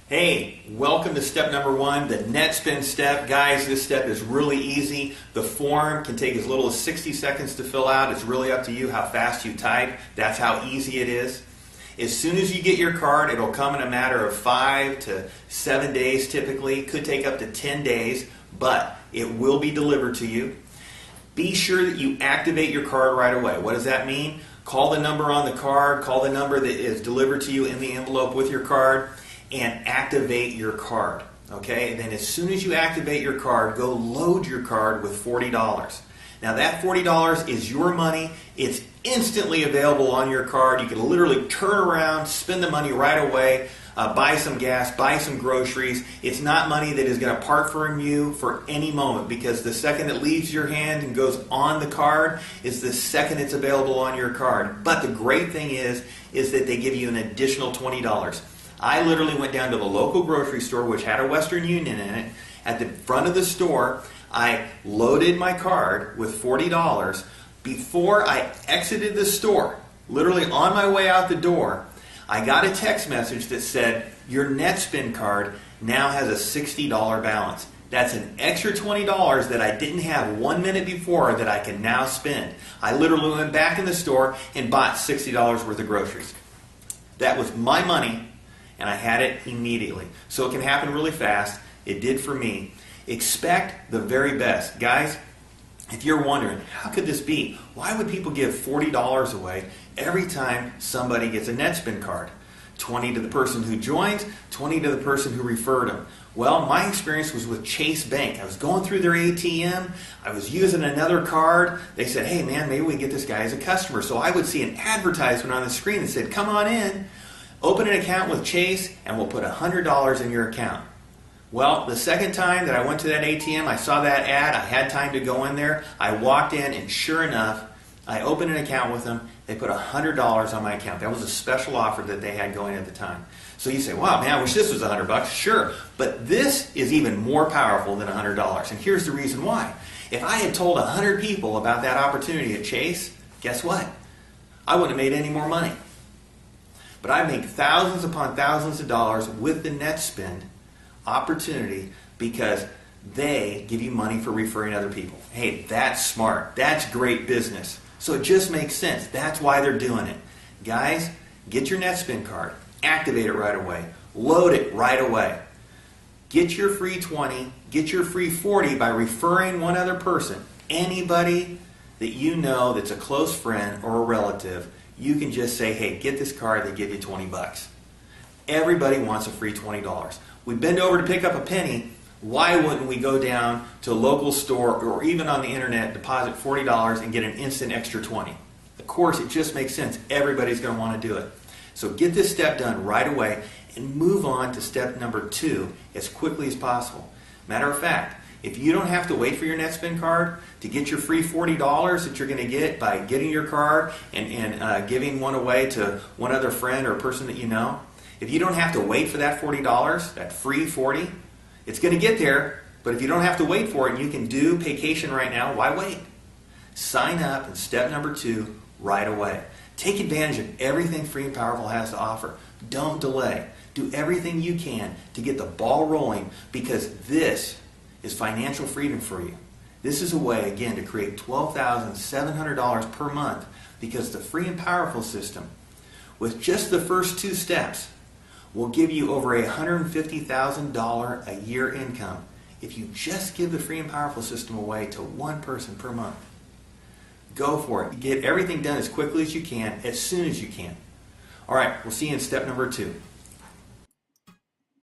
Hey, welcome to step number 1, the NetSpend step. Guys, this step is really easy. The form can take as little as 60 seconds to fill out. It's really up to you how fast you type. That's how easy it is. As soon as you get your card, it'll come in a matter of 5 to 7 days typically. Could take up to 10 days, but it will be delivered to you. Be sure that you activate your card right away. What does that mean? Call the number on the card, call the number that is delivered to you in the envelope with your card, and activate your card. Okay? And then as soon as you activate your card, go load your card with $40. Now that $40 is your money. It's instantly available on your card. You can literally turn around, spend the money right away, buy some gas, buy some groceries. It's not money that is going to part from you for any moment, because the second it leaves your hand and goes on the card is the second it's available on your card. But the great thing is that they give you an additional $20. I literally went down to the local grocery store, which had a Western Union in it. At the front of the store, I loaded my card with $40. Before I exited the store, literally on my way out the door, I got a text message that said, your NetSpend card now has a $60 balance. That's an extra $20 that I didn't have 1 minute before that I can now spend. I literally went back in the store and bought $60 worth of groceries. That was my money, and I had it immediately. So it can happen really fast. It did for me. Expect the very best. Guys, if you're wondering, how could this be? Why would people give $40 away every time somebody gets a NetSpend card? 20 to the person who joins, 20 to the person who referred them. Well, my experience was with Chase Bank. I was going through their ATM. I was using another card. They said, hey man, maybe we can get this guy as a customer. So I would see an advertisement on the screen that said, come on in, open an account with Chase, and we'll put $100 in your account. Well, the second time that I went to that ATM, I saw that ad. I had time to go in there. I walked in, and sure enough, I opened an account with them. They put $100 on my account. That was a special offer that they had going at the time. So you say, wow, man, I wish this was $100. Sure, but this is even more powerful than $100. And here's the reason why. If I had told 100 people about that opportunity at Chase, guess what? I wouldn't have made any more money. But I make thousands upon thousands of dollars with the NetSpend opportunity because they give you money for referring other people. Hey, that's smart. That's great business. So it just makes sense. That's why they're doing it. Guys, get your NetSpend card. Activate it right away. Load it right away. Get your free 20. Get your free 40 by referring one other person. Anybody that you know that's a close friend or a relative, you can just say, hey, get this card. They give you 20 bucks. Everybody wants a free $20. We bend over to pick up a penny. Why wouldn't we go down to a local store or even on the internet, deposit $40 and get an instant extra 20? Of course, it just makes sense. Everybody's going to want to do it. So get this step done right away and move on to step number 2 as quickly as possible. Matter of fact, if you don't have to wait for your NetSpend card to get your free $40 that you're going to get by getting your card and giving one away to one other friend or person that you know, if you don't have to wait for that $40, that free 40, it's going to get there, but if you don't have to wait for it and you can do vacation right now, why wait? Sign up in step number 2 right away. Take advantage of everything Free and Powerful has to offer. Don't delay. Do everything you can to get the ball rolling, because this is financial freedom for you. This is a way, again, to create $12,700 per month, because the Free and Powerful system, with just the first 2 steps, will give you over $150,000 a year income if you just give the Free and Powerful system away to one person per month. Go for it. Get everything done as quickly as you can, as soon as you can. All right, we'll see you in step number 2.